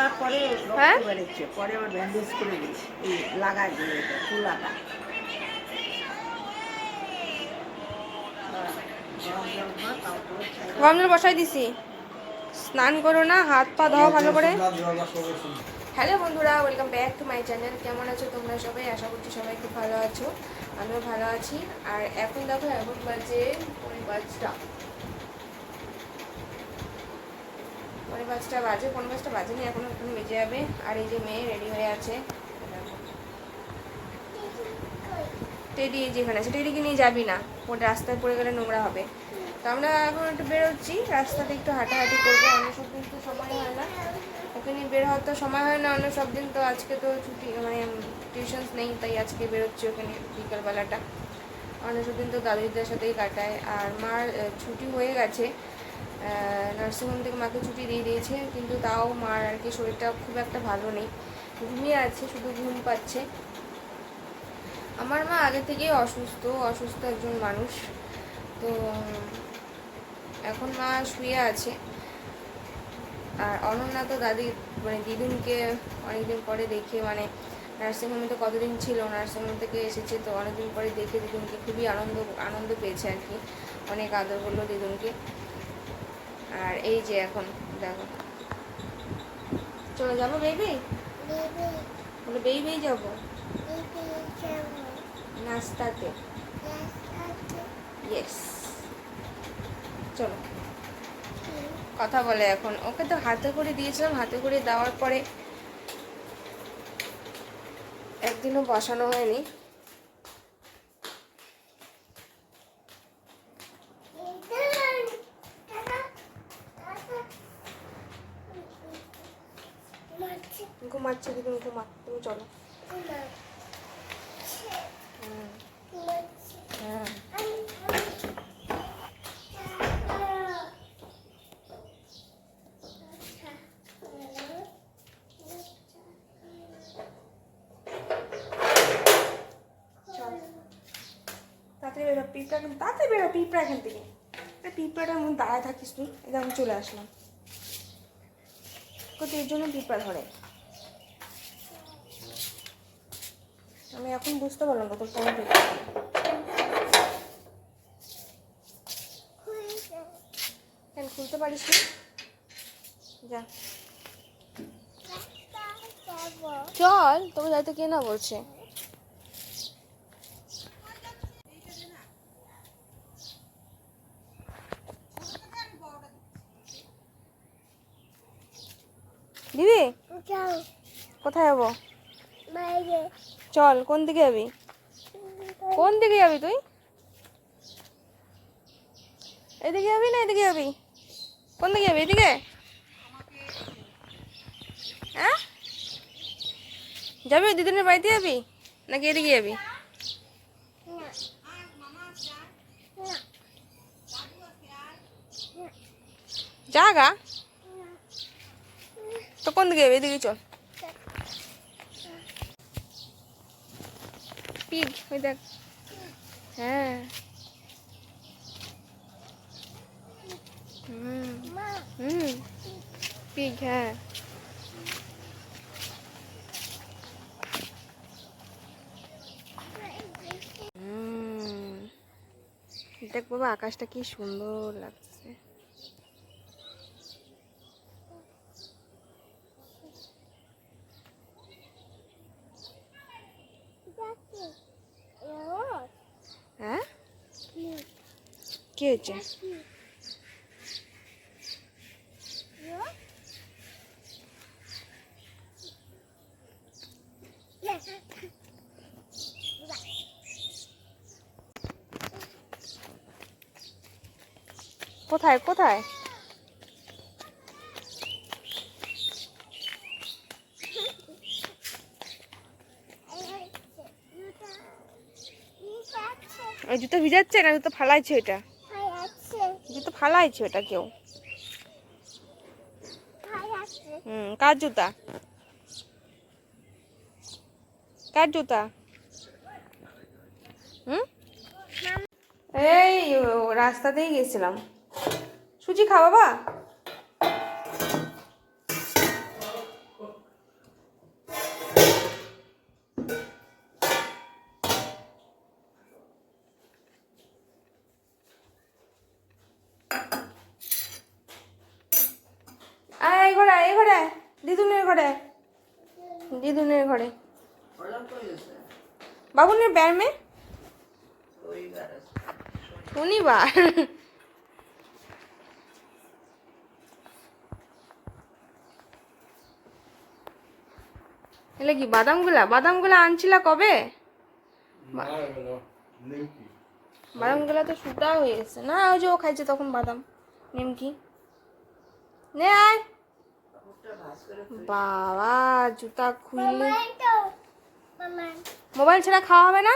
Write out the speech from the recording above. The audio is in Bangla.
দেওয়ার পরে হ্যাঁ রক্ত বেরোচ্ছে, পরে আবার ব্যান্ডেজ করে দিই, এই লাগাই দিই এটা চুলাটা। গরম জল বসাই দিছি, স্নান করো না, হাত পা ধোয়া ভালো করে। হ্যালো বন্ধুরা, welcome back to my channel. কেমন আছো তোমরা সবাই? আশা করছি সবাই খুব ভালো আছো, আমিও ভালো আছি। আর এখন দেখো, এখন বাজে 5:30 বাজে, 5:30 বাজেনি এখনো, এখন বেজে যাবে। আর এই যে মেয়ে রেডি হয়ে আছে, টেডি যেখানে আছে, টেডিকে নিয়ে যাবি না, ওটা রাস্তায় পড়ে গেলে নোংরা হবে। তো আমরা এখন একটু বেরোচ্ছি, রাস্তাতে একটু হাঁটাহাঁটি করবো। অন্য সব দিন তো সময় হয় না, ওকে নিয়ে বের হওয়ার তো সময় হয় না অন্য সব দিন। তো আজকে তো ছুটি, মানে টিউশনস নেই, তাই আজকে বেরোচ্ছি ওকে নিয়ে বিকেলবেলাটা। অন্য সব দিন তো দাদুদের সাথেই কাটায়। আর মার ছুটি হয়ে গেছে, নার্সিংহোম থেকে মাকে ছুটি দিয়ে দিয়েছে, কিন্তু তাও মার আর কি শরীরটা খুব একটা ভালো নেই, ঘুমিয়ে আছে, শুধু ঘুম পাচ্ছে। আমার মা আগে থেকেই অসুস্থ একজন মানুষ। তো এখন মা শুয়ে আছে। আর অনন্যা তো মানে দিদুনকে অনেকদিন পরে দেখে, মানে নার্সিংহোমে তো কতদিন ছিল, নার্সিংহোম থেকে এসেছে, তো অনেকদিন পরে দেখে দিদুনকে খুবই আনন্দ পেয়েছে আর কি, অনেক আদর করলো দিদুনকে। আর এই যে এখন দেখো, চলে যাবো বেবি, বলে বেবি যাবো নাস্তাতে, ইয়েস চলো। কথা বলে এখন, ওকে তো হাতে করে দিয়েছিলাম, হাতে করে দেওয়ার পরে একদিনও বসানো হয়নি। ঘুমাচ্ছে দিদি, ঘুমা, তুমি চলো। হ্যাঁ তাড়াতাড়ি বেরো, পিঁপড়া, তাড়াতাড়ি বেরো, পিঁপড়া এখান থেকে। পিঁপড়াটার মধ্যে দাঁড়ায় থাকিস তুই, এটা আমি চলে আসলাম। কোথায় এর জন্য পিঁপড়া ধরে, আমি এখন বুঝতে পারলাম না তোর কেন পিঁপড়া ধরে। কেন খুলতে পারিস না? যা চল, তোকে যাইতে কে না বলছে? দিদি কোথায় যাবো? চল, কোন দিকে যাবি? কোন দিকে যাবি তুই? এদিকে যাবি না এদিকে যাবি? কোন দিকে যাবি? এদিকে? হ্যাঁ, যাবি দিদিনের বাড়িতে যাবি নাকি এদিকে যাবি? জাগা তো কোন দিকে যাবি? এদিকে চল। পিগ, ওই দেখ। হ্যাঁ, হুম হুম, পিগ, হ্যাঁ। দেখ বাবা, আকাশটা কি সুন্দর লাগছে। হ্যাঁ, কি হয়েছে? কোথায় কোথায়? ওই জুতো ভিজাচ্ছে না, জুতো ফালাইছে ওইটা, জুতো ফালাইছে ওটা কেউ। কার জুতা? কার জুতা? এই রাস্তাতেই গেছিলাম। সুজি খা বাবা। এই ঘরে দিদুনের ঘরে দিদুনের ঘরে বাবুনের ব্যায়াম में শনিবার এলে কি বাদামগুলা আনছিলা কবে? বাদামগুলা তো শুটা হয়ে গেছে না, ওই যে ও খাইছে তখন বাদাম নিমকি নে আয় বাবা জুতা খুললে মোবাইল ছাড়া খাওয়া হবে না।